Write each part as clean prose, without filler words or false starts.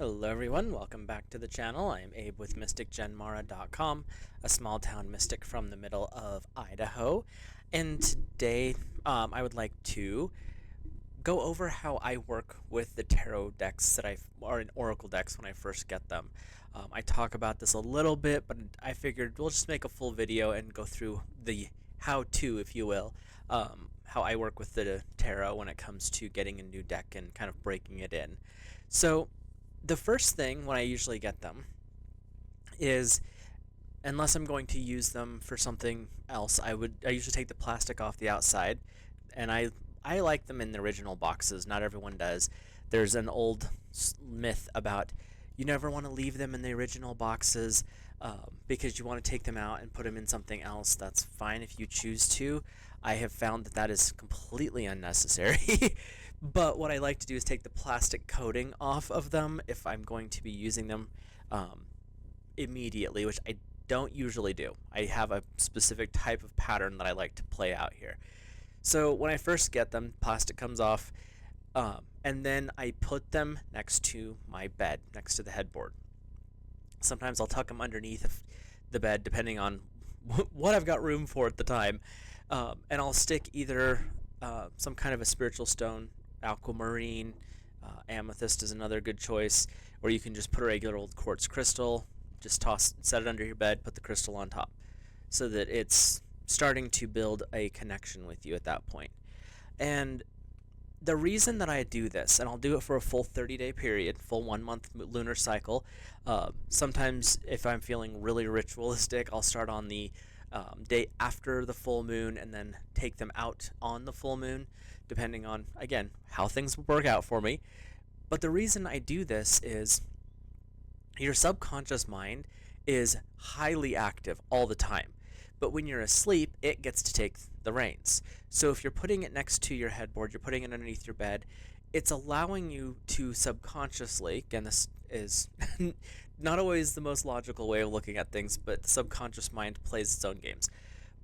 Hello everyone, welcome back to the channel. I'm Abe with MysticGenMara.com, a small town mystic from the middle of Idaho. And today I would like to go over how I work with the tarot decks or in oracle decks when I first get them. I talk about this a little bit, but I figured we'll just make a full video and go through the how-to, if you will, how I work with the tarot when it comes to getting a new deck and kind of breaking it in. So the first thing when I usually get them is, unless I'm going to use them for something else, I usually take the plastic off the outside, and I like them in the original boxes. Not everyone does. There's an old myth about you never want to leave them in the original boxes because you want to take them out and put them in something else. That's fine if you choose to. I have found that that is completely unnecessary. But what I like to do is take the plastic coating off of them if I'm going to be using them immediately, which I don't usually do. I have a specific type of pattern that I like to play out here. So when I first get them, plastic comes off, and then I put them next to my bed, next to the headboard. Sometimes I'll tuck them underneath the bed, depending on what I've got room for at the time, and I'll stick either some kind of a spiritual stone, aquamarine, amethyst is another good choice, or you can just put a regular old quartz crystal, just set it under your bed, put the crystal on top, so that it's starting to build a connection with you at that point. And the reason that I do this, and I'll do it for a full 30-day period, full 1 month lunar cycle. Sometimes if I'm feeling really ritualistic, I'll start on the day after the full moon and then take them out on the full moon, depending on, again, how things work out for me. But the reason I do this is your subconscious mind is highly active all the time. But when you're asleep, it gets to take the reins. So if you're putting it next to your headboard, you're putting it underneath your bed, it's allowing you to subconsciously, again, this is not always the most logical way of looking at things, but the subconscious mind plays its own games.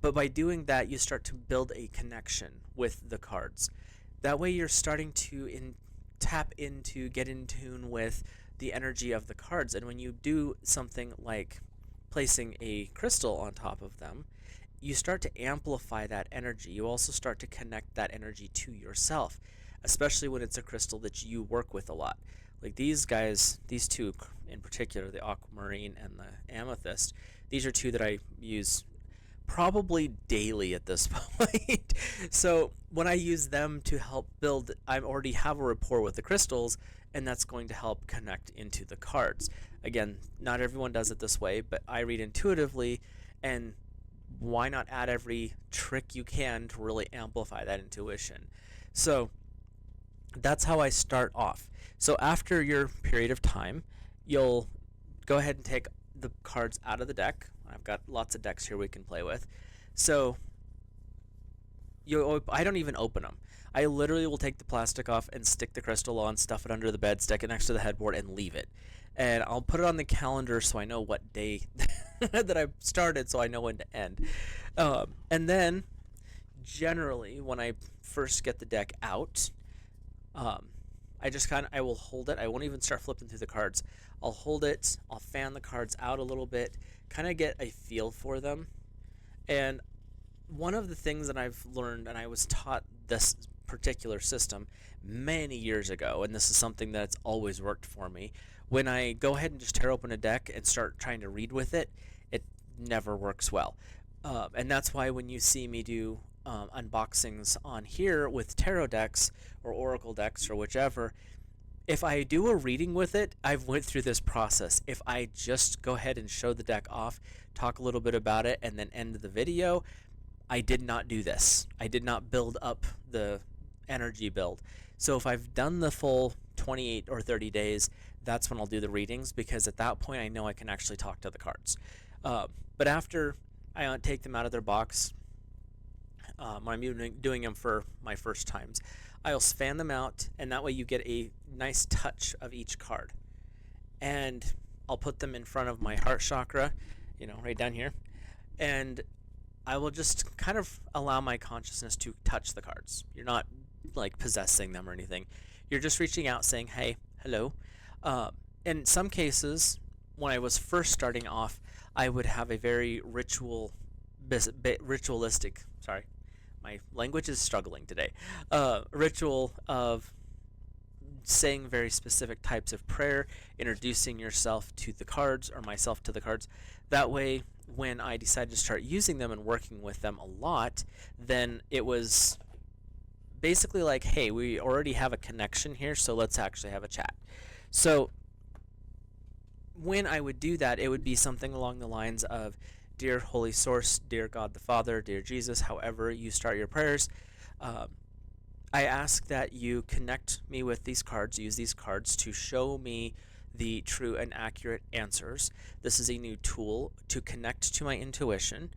But by doing that, you start to build a connection with the cards. That way you're starting to get in tune with the energy of the cards. And when you do something like placing a crystal on top of them, you start to amplify that energy. You also start to connect that energy to yourself, especially when it's a crystal that you work with a lot. Like these guys, these two in particular, the aquamarine and the amethyst, these are two that I use probably daily at this point. So when I use them to help build, I already have a rapport with the crystals, and that's going to help connect into the cards. Again, not everyone does it this way, but I read intuitively, and why not add every trick you can to really amplify that intuition? So that's how I start off. So after your period of time, you'll go ahead and take the cards out of the deck. I've got lots of decks here we can play with. So I don't even open them. I literally will take the plastic off and stick the crystal on, stuff it under the bed, stick it next to the headboard, and leave it. And I'll put it on the calendar so I know what day that I've started, so I know when to end. And then, generally, when I first get the deck out, I will hold it. I won't even start flipping through the cards. I'll hold it. I'll fan the cards out a little bit, kind of get a feel for them. And one of the things that I've learned, and I was taught this particular system many years ago, and this is something that's always worked for me. When I go ahead and just tear open a deck and start trying to read with it, it never works well. And that's why when you see me do unboxings on here with tarot decks or oracle decks or whichever, if I do a reading with it, I've went through this process. If I just go ahead and show the deck off, talk a little bit about it, and then end the video, I did not do this. I did not build up the energy build. So if I've done the full 28 or 30 days, that's when I'll do the readings, because at that point I know I can actually talk to the cards. But after I take them out of their box, when I'm doing them for my first times, I'll fan them out, and that way you get a nice touch of each card. And I'll put them in front of my heart chakra, right down here, and I will just kind of allow my consciousness to touch the cards. You're not like possessing them or anything. You're just reaching out saying, hey, hello. in some cases, when I was first starting off, I would have a very ritualistic. Sorry, my language is struggling today. Ritual of saying very specific types of prayer, introducing yourself to the cards or myself to the cards. That way, when I decided to start using them and working with them a lot, then it was basically like, hey, we already have a connection here, so let's actually have a chat. So when I would do that, it would be something along the lines of, Dear Holy Source, Dear God the Father, Dear Jesus, however you start your prayers, I ask that you connect me with these cards, use these cards to show me the true and accurate answers. This is a new tool to connect to my intuition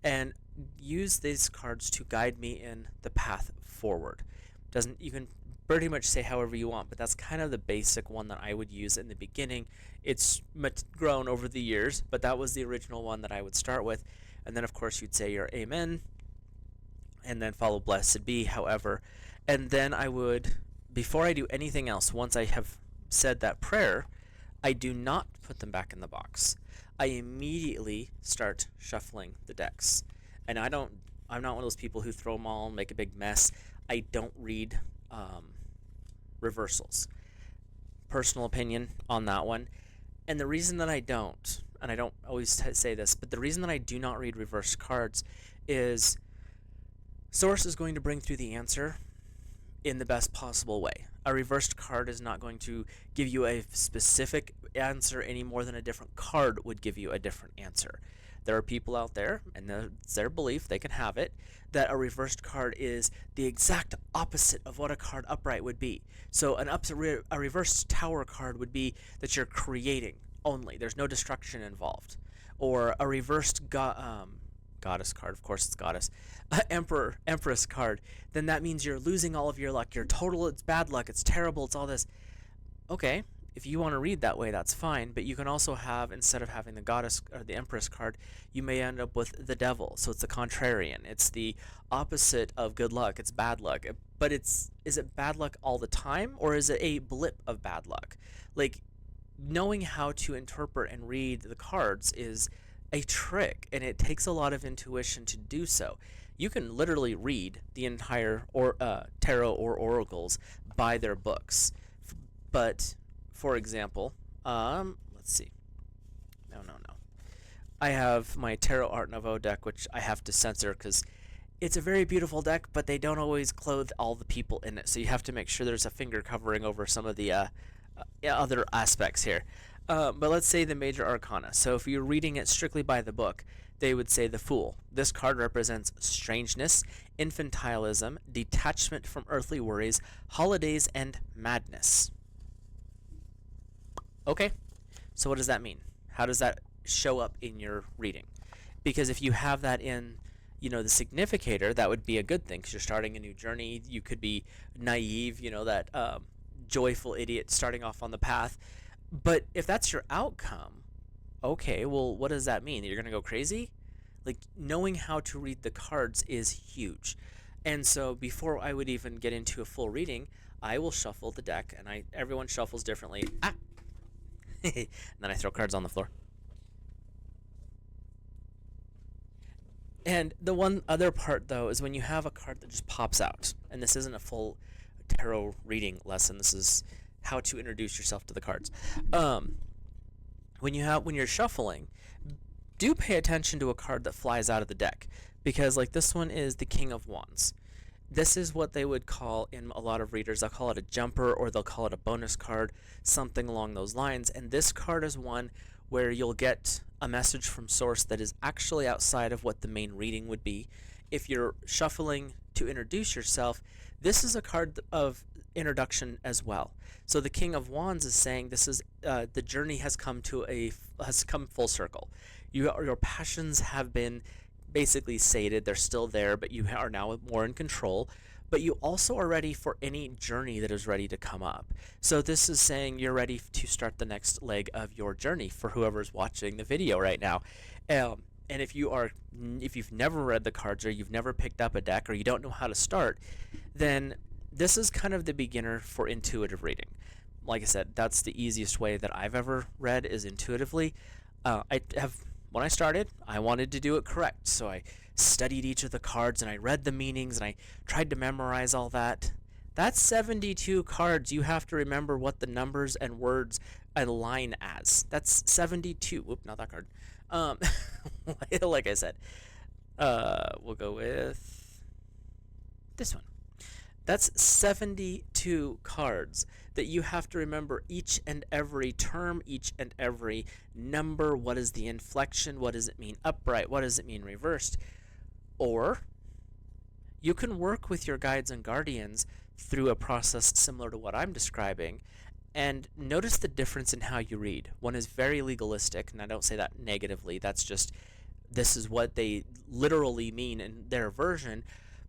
and use these cards to guide me in the path forward. Doesn't You can pretty much say however you want, but that's kind of the basic one that I would use in the beginning. It's grown over the years, but that was the original one that I would start with. And then of course you'd say your amen and then follow blessed be, however. And then I would, before I do anything else, once I have said that prayer, I do not put them back in the box. I immediately start shuffling the decks. And I'm not one of those people who throw them all and make a big mess. I don't read reversals. Personal opinion on that one. And the reason that I don't, and I don't always say this, but the reason that I do not read reversed cards is Source is going to bring through the answer in the best possible way. A reversed card is not going to give you a specific answer any more than a different card would give you a different answer. There are people out there, and it's their belief, they can have it, that a reversed card is the exact opposite of what a card upright would be. So a reversed tower card would be that you're creating only. There's no destruction involved. Or a reversed goddess card, of course it's goddess, empress card, then that means you're losing all of your luck. It's bad luck, it's terrible, it's all this. Okay, if you want to read that way, that's fine, but you can also have, instead of having the goddess or the empress card, you may end up with the devil. So it's the contrarian. It's the opposite of good luck. It's bad luck. But is it bad luck all the time, or is it a blip of bad luck? Like, knowing how to interpret and read the cards is a trick, and it takes a lot of intuition to do so. You can literally read the entire tarot or oracles by their books. But, for example, let's see. No. I have my Tarot Art Nouveau deck, which I have to censor because it's a very beautiful deck, but they don't always clothe all the people in it. So you have to make sure there's a finger covering over some of the other aspects here. But let's say the major arcana. So if you're reading it strictly by the book, they would say the Fool. This card represents strangeness, infantilism, detachment from earthly worries, holidays, and madness. Okay, so what does that mean? How does that show up in your reading? Because if you have that in, the significator, that would be a good thing because you're starting a new journey. You could be naive, that joyful idiot starting off on the path. But if that's your outcome, okay, well, what does that mean? You're going to go crazy? Like, knowing how to read the cards is huge. And so before I would even get into a full reading, I will shuffle the deck, and everyone shuffles differently. And then I throw cards on the floor. And the one other part, though, is when you have a card that just pops out, and this isn't a full tarot reading lesson, this is how to introduce yourself to the cards. When you're shuffling, do pay attention to a card that flies out of the deck, because like this one is the King of Wands. This is what they would call, in a lot of readers, they'll call it a jumper, or they'll call it a bonus card, something along those lines. And this card is one where you'll get a message from Source that is actually outside of what the main reading would be. If you're shuffling to introduce yourself, this is a card of introduction as well. So the King of Wands is saying this is the journey has come full circle. Your passions have been basically sated. They're still there, but you are now more in control. But you also are ready for any journey that is ready to come up. So this is saying you're ready to start the next leg of your journey for whoever's watching the video right now. And if you've never read the cards, or you've never picked up a deck, or you don't know how to start, then this is kind of the beginner for intuitive reading. like I said, that's the easiest way that I've ever read is intuitively. When I started, I wanted to do it correct, so I studied each of the cards and I read the meanings and I tried to memorize all that. That's 72 cards. You have to remember what the numbers and words align as. That's 72. Whoop, not that card. Um, like I said, we'll go with this one. That's 72 cards that you have to remember each and every term, each and every number. What is the inflection? What does it mean upright? What does it mean reversed? Or you can work with your guides and guardians through a process similar to what I'm describing and notice the difference in how you read. One is very legalistic, and I don't say that negatively. That's just this is what they literally mean in their version.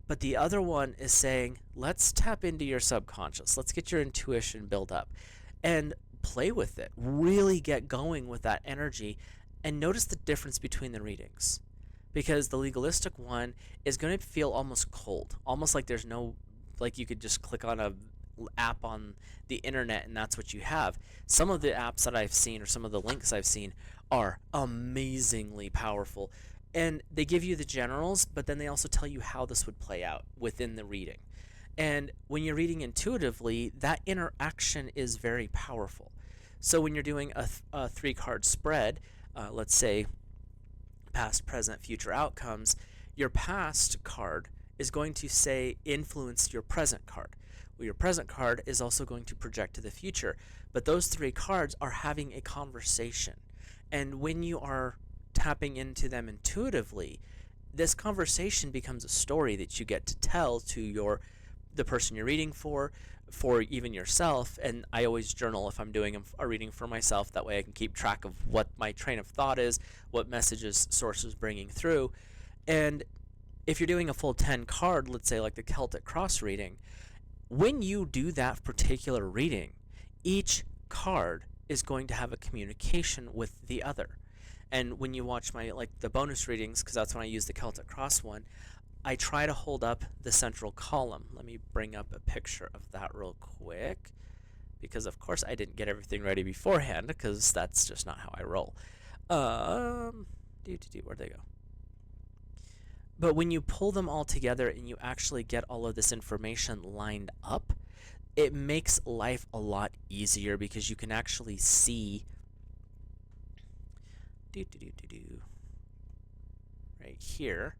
But the other one is saying, let's tap into your subconscious. Let's get your intuition built up and play with it. Really get going with that energy and notice the difference between the readings. Because the legalistic one is going to feel almost cold, almost like there's no, like you could just click on a app on the internet and that's what you have. Some of the apps that I've seen or some of the links I've seen are amazingly powerful. And they give you the generals, but then they also tell you how this would play out within the reading. And when you're reading intuitively, that interaction is very powerful. So when you're doing a 3-card spread, let's say past, present, future outcomes, your past card is going to say influence your present card. Well, your present card is also going to project to the future. But those 3 cards are having a conversation. And when you are tapping into them intuitively, this conversation becomes a story that you get to tell to the person you're reading for even yourself. And I always journal if I'm doing a reading for myself. That way I can keep track of what my train of thought is, what messages source is bringing through. And if you're doing a full 10 card, let's say like the Celtic Cross reading, when you do that particular reading, each card is going to have a communication with the other. And when you watch my the bonus readings, because that's when I use the Celtic Cross one, I try to hold up the central column. Let me bring up a picture of that real quick, because of course I didn't get everything ready beforehand, because that's just not how I roll. Where'd they go? But when you pull them all together and you actually get all of this information lined up, it makes life a lot easier because you can actually see right here.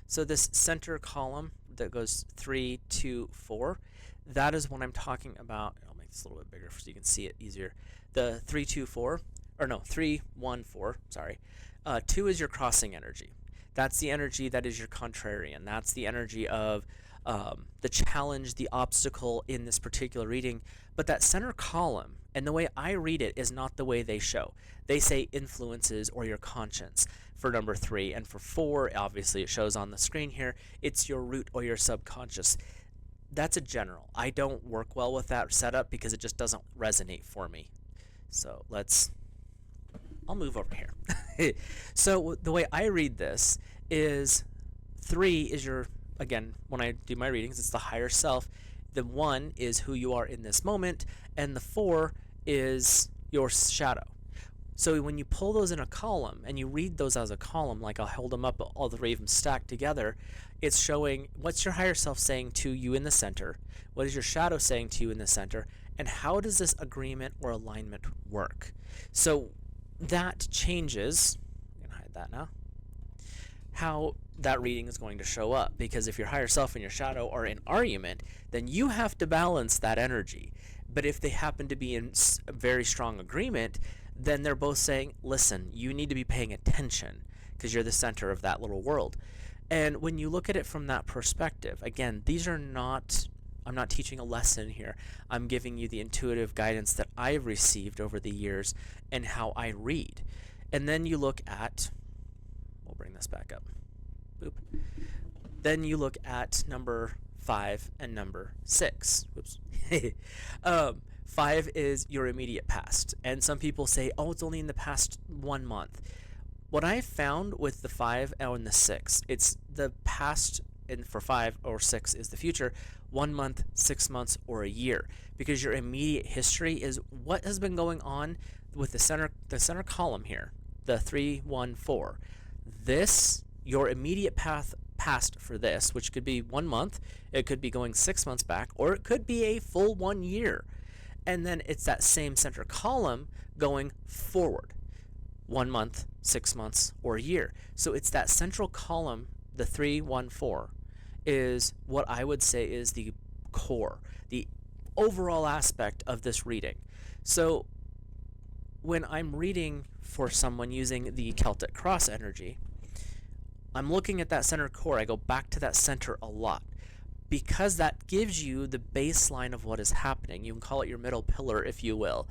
So this center column that goes 3, 2, 4, that is what I'm talking about. I'll make this a little bit bigger so you can see it easier. The 3, 2, 4, or no, 3, 1, 4, sorry. 2 is your crossing energy. That's the energy that is your contrarian. That's the energy of the challenge, the obstacle in this particular reading. But that center column, and the way I read it is not the way they show. They say influences or your conscience for number 3. And for 4, obviously it shows on the screen here, it's your root or your subconscious. That's a general. I don't work well with that setup because it just doesn't resonate for me. So I'll move over here. So the way I read this is 3 is your, again, when I do my readings, it's the higher self. The 1 is who you are in this moment, and the 4 is your shadow. So when you pull those in a column and you read those as a column, like I'll hold them up, all 3 of them stacked together, it's showing what's your higher self saying to you in the center, what is your shadow saying to you in the center, and how does this agreement or alignment work. So that changes, I'm going to hide that now, how that reading is going to show up. Because if your higher self and your shadow are in argument, then you have to balance that energy. But if they happen to be in a very strong agreement, then they're both saying, listen, you need to be paying attention because you're the center of that little world. And when you look at it from that perspective, again, I'm not teaching a lesson here. I'm giving you the intuitive guidance that I've received over the years and how I read. And then you look at, we'll bring this back up. Boop. Then you look at number 5 and number 6. Whoops. 5 is your immediate past. And some people say, oh, it's only in the past 1 month. What I found with the 5 and the 6, it's the past and for 5 or 6 is the future, 1 month, 6 months, or a year, because your immediate history is what has been going on with the center column here, the 3, 1, 4. This, your immediate past for this, which could be 1 month, it could be going 6 months back, or it could be a full 1 year. And then it's that same center column going forward, 1 month, 6 months, or a year. So it's that central column, the 3, 1, 4, is what I would say is the core, the overall aspect of this reading. So when I'm reading for someone using the Celtic cross energy, I'm looking at that center core. I go back to that center a lot, because that gives you the baseline of what is happening. You can call it your middle pillar, if you will.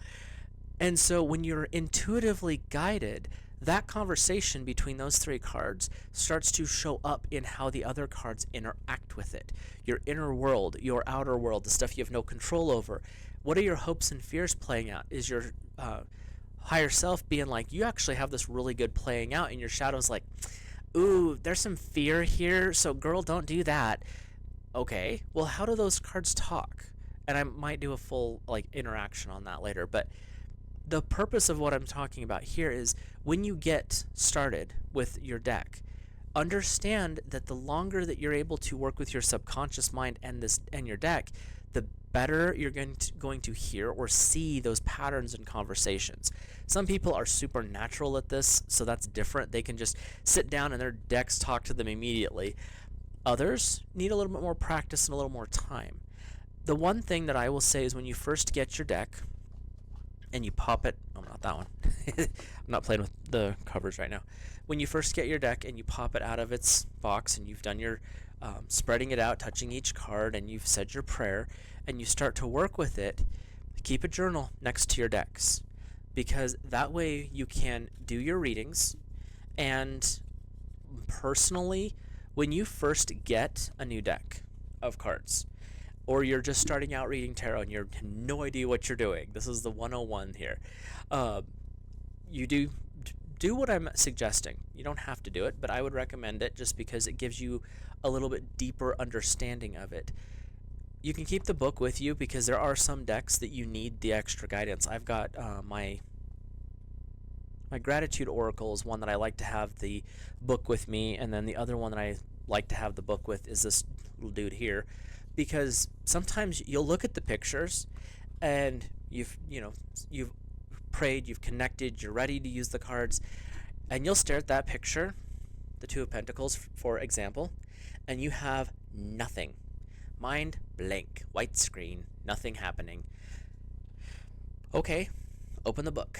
And so when you're intuitively guided, that conversation between those 3 cards starts to show up in how the other cards interact with it. Your inner world, your outer world, the stuff you have no control over. What are your hopes and fears playing out? Is your higher self being like, you actually have this really good playing out, and your shadow's like, ooh, there's some fear here, so girl, don't do that. Okay, well, how do those cards talk? And I might do a full interaction on that later, but the purpose of what I'm talking about here is when you get started with your deck, understand that the longer that you're able to work with your subconscious mind and your deck, the better you're going to hear or see those patterns in conversations. Some people are supernatural at this, so that's different. They can just sit down and their decks talk to them immediately. Others need a little bit more practice and a little more time. The one thing that I will say is when you first get your deck and you pop it, oh, not that one. I'm not playing with the covers right now. When you first get your deck and you pop it out of its box and you've done your spreading it out, touching each card, and you've said your prayer, and you start to work with it, keep a journal next to your decks, because that way you can do your readings. And personally, when you first get a new deck of cards, or you're just starting out reading tarot and you have no idea what you're doing, this is the 101 here, you do what I'm suggesting. You don't have to do it, but I would recommend it just because it gives you a little bit deeper understanding of it. You can keep the book with you because there are some decks that you need the extra guidance. I've got my Gratitude Oracle is one that I like to have the book with me, and then the other one that I like to have the book with is this little dude here, because sometimes you'll look at the pictures and you've prayed, you've connected, you're ready to use the cards, and you'll stare at that picture, the Two of Pentacles, for example, and you have nothing. Mind blank, white screen, nothing happening. Okay, open the book.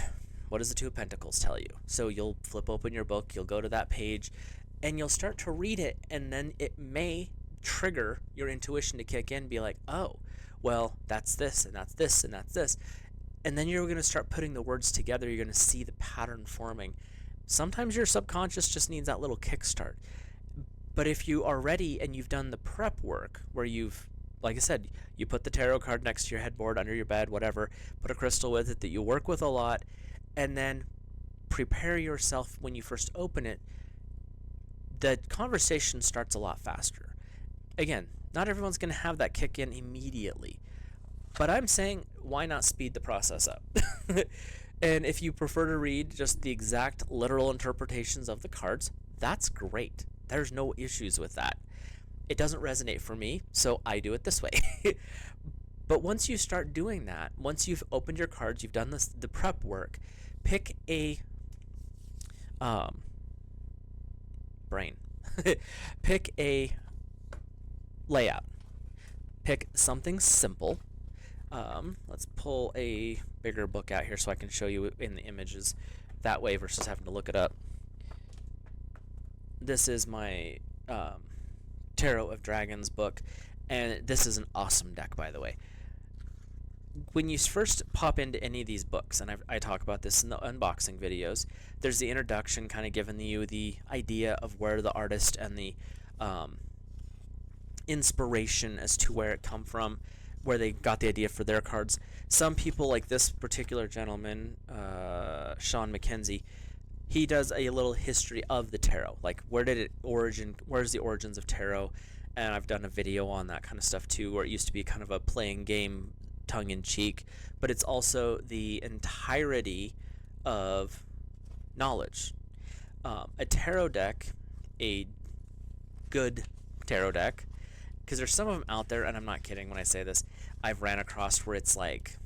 What does the Two of Pentacles tell you? So you'll flip open your book, you'll go to that page, and you'll start to read it, and then it may trigger your intuition to kick in, be like, oh, well, that's this, and that's this, and that's this. And then you're going to start putting the words together. You're going to see the pattern forming. Sometimes your subconscious just needs that little kickstart. But if you are ready and you've done the prep work, where you've, like I said, you put the tarot card next to your headboard, under your bed, whatever, put a crystal with it that you work with a lot, and then prepare yourself when you first open it, the conversation starts a lot faster. Again, not everyone's going to have that kick in immediately, but I'm saying why not speed the process up? And if you prefer to read just the exact literal interpretations of the cards, that's great. There's no issues with that. It doesn't resonate for me, so I do it this way. But once you start doing that, once you've opened your cards, you've done the prep work, pick a pick a layout. Pick something simple. Let's pull a bigger book out here so I can show you in the images that way versus having to look it up. This is my Tarot of Dragons book, and this is an awesome deck, by the way. When you first pop into any of these books, and I talk about this in the unboxing videos, there's the introduction kind of giving you the idea of where the artist and the inspiration as to where it come from, where they got the idea for their cards. Some people, like this particular gentleman, Sean McKenzie, he does a little history of the tarot, like where's the origins of tarot, and I've done a video on that kind of stuff too, where it used to be kind of a playing game, tongue-in-cheek, but it's also the entirety of knowledge. A tarot deck, a good tarot deck, because there's some of them out there, and I'm not kidding when I say this, I've ran across where it's like,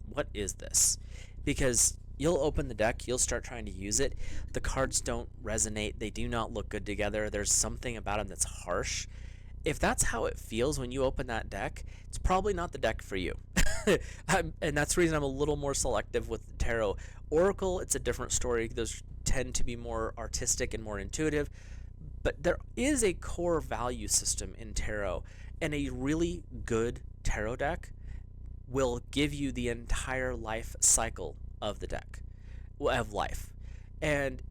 what is this? Because you'll open the deck, you'll start trying to use it, the cards don't resonate, they do not look good together, there's something about them that's harsh. If that's how it feels when you open that deck, it's probably not the deck for you. And that's the reason I'm a little more selective with tarot. Oracle, it's a different story. Those tend to be more artistic and more intuitive. But there is a core value system in tarot, and a really good tarot deck will give you the entire life cycle of the deck, of life. And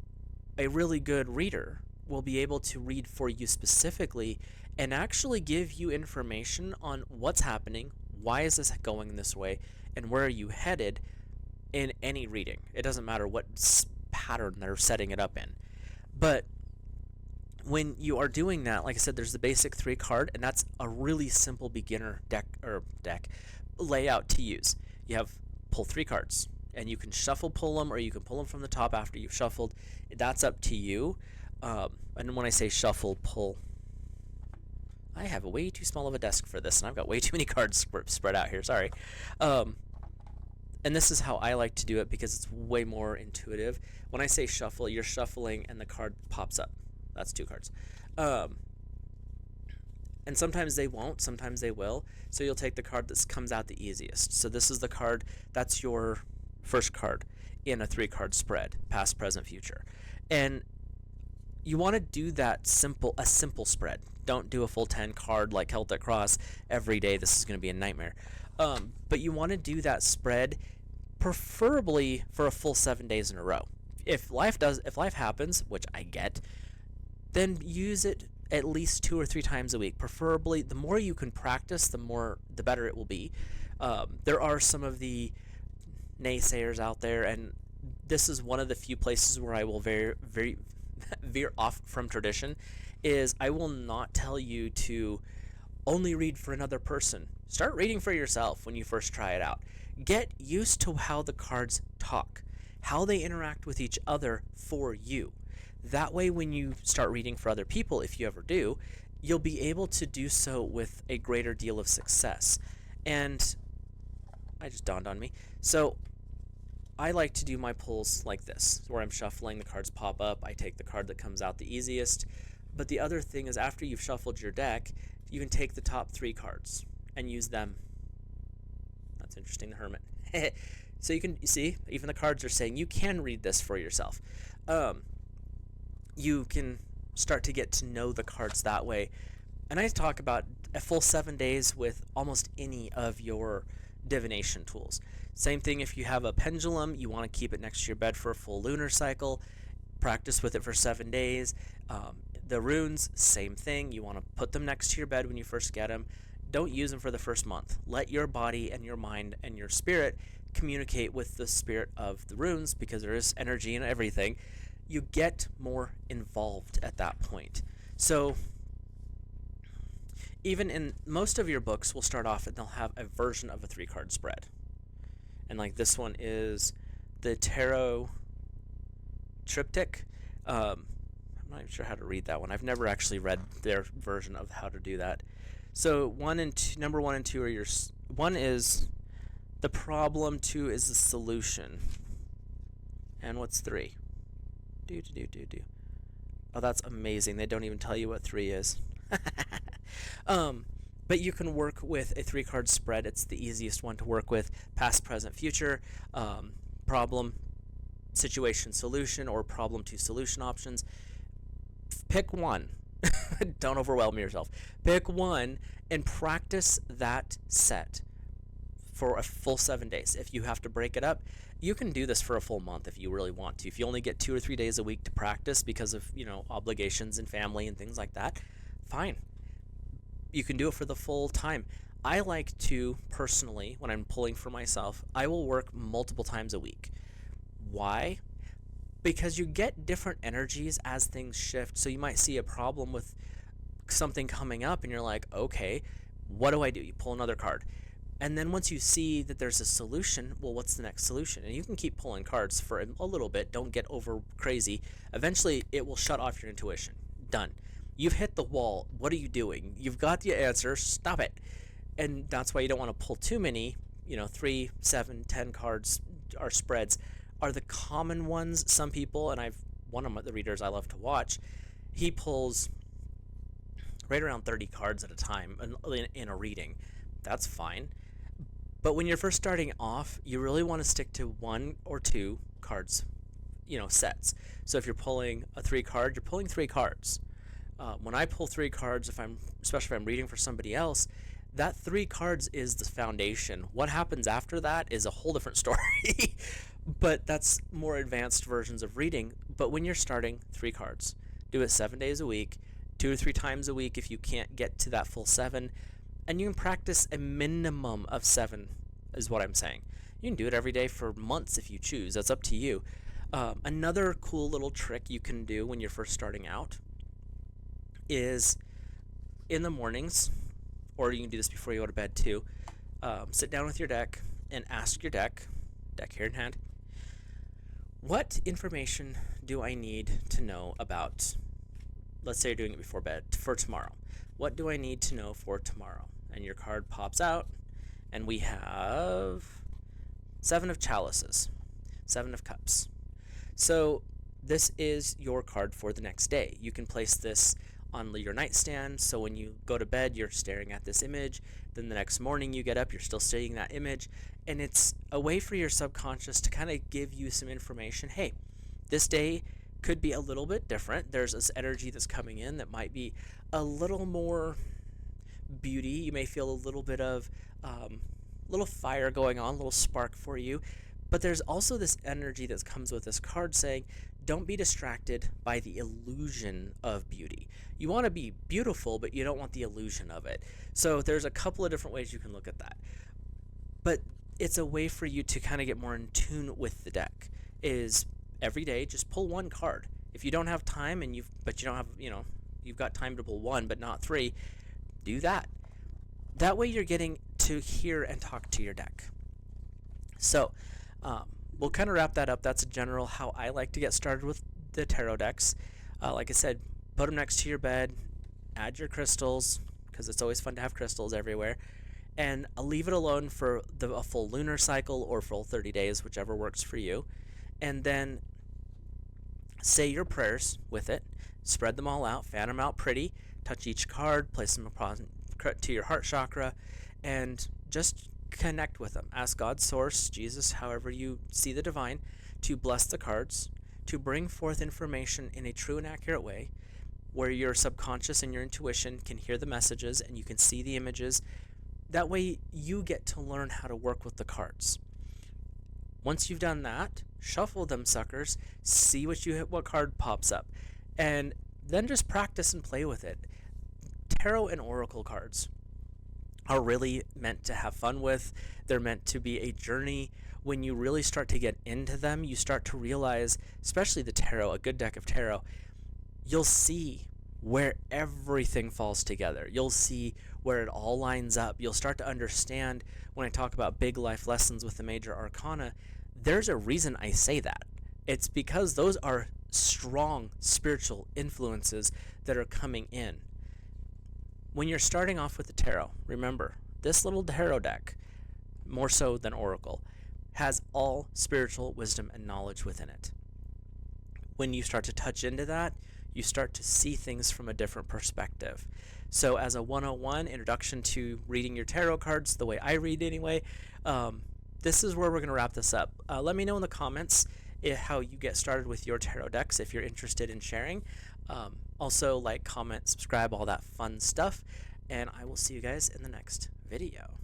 a really good reader will be able to read for you specifically and actually give you information on what's happening, why is this going this way, and where are you headed in any reading. It doesn't matter what pattern they're setting it up in. But when you are doing that, like I said, there's the basic 3 card, and that's a really simple beginner deck layout to use. You have pull 3 cards, and you can shuffle pull them, or you can pull them from the top after you've shuffled. That's up to you. And when I say shuffle, pull, I have a way too small of a desk for this, and I've got way too many cards spread out here. Sorry. And this is how I like to do it because it's way more intuitive. When I say shuffle, you're shuffling and the card pops up. That's 2 cards. And sometimes they won't, sometimes they will. So you'll take the card that comes out the easiest. So this is the card, that's your first card in a 3-card spread, past, present, future. And you want to do that a simple spread. Don't do a full 10 card like Celtic Cross every day. This is going to be a nightmare. But you want to do that spread preferably for a full 7 days in a row. If life happens, which I get, then use it at least 2 or 3 times a week. Preferably, the more you can practice, the better it will be. There are some of the naysayers out there, and this is one of the few places where I will very veer off from tradition, is I will not tell you to only read for another person. Start reading for yourself when you first try it out. Get used to how the cards talk, how they interact with each other for you. That way, when you start reading for other people, if you ever do, you'll be able to do so with a greater deal of success. And I just dawned on me. So I like to do my pulls like this, where I'm shuffling, the cards pop up, I take the card that comes out the easiest. But the other thing is, after you've shuffled your deck, you can take the top 3 cards and use them. That's interesting, the Hermit. So you can see, even the cards are saying you can read this for yourself. You can start to get to know the cards that way. And I talk about a full 7 days with almost any of your divination tools. Same thing if you have a pendulum, you want to keep it next to your bed for a full lunar cycle. Practice with it for 7 days. The runes, same thing. You want to put them next to your bed when you first get them. Don't use them for the first month. Let your body and your mind and your spirit communicate with the spirit of the runes, because there is energy in everything. You get more involved at that point. So even in most of your books will start off and they'll have a version of a 3-card spread. And like this one is the Tarot Triptych. I'm not even sure how to read that one. I've never actually read their version of how to do that. So number 1 and 2 are your... 1 is the problem, 2 is the solution. And what's 3? Oh, that's amazing. They don't even tell you what 3 is. But you can work with a 3-card spread. It's the easiest one to work with. Past, present, future, problem, situation, solution, or problem to solution options. Pick one. Don't overwhelm yourself. Pick one and practice that set for a full 7 days. If you have to break it up, you can do this for a full month if you really want to. If you only get 2 or 3 days a week to practice because of, obligations and family and things like that, fine. You can do it for the full time. I like to, personally, when I'm pulling for myself, I will work multiple times a week. Why? Because you get different energies as things shift. So you might see a problem with something coming up and you're like, okay, what do I do? You pull another card. And then once you see that there's a solution, well, what's the next solution? And you can keep pulling cards for a little bit. Don't get over crazy. Eventually, it will shut off your intuition. Done. You've hit the wall. What are you doing? You've got the answer. Stop it. And that's why you don't want to pull too many. 3, 7, 10 cards or spreads are the common ones. Some people, and one of the readers I love to watch, he pulls right around 30 cards at a time in a reading. That's fine. But when you're first starting off, you really want to stick to 1 or 2 cards, sets. So if you're pulling a 3 card, you're pulling 3 cards. When I pull 3 cards, especially if I'm reading for somebody else, that 3 cards is the foundation. What happens after that is a whole different story. But that's more advanced versions of reading. But when you're starting, 3 cards. Do it 7 days a week, 2 to 3 times a week if you can't get to that full 7. And you can practice a minimum of 7, is what I'm saying. You can do it every day for months if you choose. That's up to you. Another cool little trick you can do when you're first starting out is in the mornings, or you can do this before you go to bed too, sit down with your deck and ask your deck here in hand, what information do I need to know about, let's say you're doing it before bed, for tomorrow. What do I need to know for tomorrow? And your card pops out, and we have 7 of chalices, 7 of cups. So this is your card for the next day. You can place this on your nightstand, so when you go to bed, you're staring at this image. Then the next morning you get up, you're still seeing that image. And it's a way for your subconscious to kind of give you some information. Hey, this day could be a little bit different. There's this energy that's coming in that might be a little more beauty. You may feel a little bit of little fire going on, a little spark for you. But there's also this energy that comes with this card saying, don't be distracted by the illusion of beauty. You want to be beautiful, but you don't want the illusion of it. So there's a couple of different ways you can look at that. But it's a way for you to kind of get more in tune with the deck. Is every day just pull 1 card. If you don't have time you've got time to pull 1 but not 3, do that. That way you're getting to hear and talk to your deck. So we'll kind of wrap that up. That's a general how I like to get started with the tarot decks. Like I said, put them next to your bed, add your crystals, because it's always fun to have crystals everywhere, and leave it alone for a full lunar cycle or full 30 days, whichever works for you. And then say your prayers with it, spread them all out, fan them out pretty, touch each card, place them across to your heart chakra, and just connect with them. Ask God, source, Jesus, however you see the divine, to bless the cards, to bring forth information in a true and accurate way where your subconscious and your intuition can hear the messages and you can see the images. That way you get to learn how to work with the cards. Once you've done that, shuffle them suckers, see what card pops up, and then just practice and play with it. Tarot and oracle cards are really meant to have fun with. They're meant to be a journey. When you really start to get into them, you start to realize, especially the tarot, a good deck of tarot, you'll see where everything falls together. You'll see where it all lines up. You'll start to understand when I talk about big life lessons with the major arcana, there's a reason I say that. It's because those are strong spiritual influences that are coming in. When you're starting off with the tarot, remember, this little tarot deck, more so than oracle, has all spiritual wisdom and knowledge within it. When you start to touch into that, you start to see things from a different perspective. So as a 101 introduction to reading your tarot cards, the way I read anyway, this is where we're going to wrap this up. Let me know in the comments how you get started with your tarot decks if you're interested in sharing. Also, like, comment, subscribe, all that fun stuff, and I will see you guys in the next video.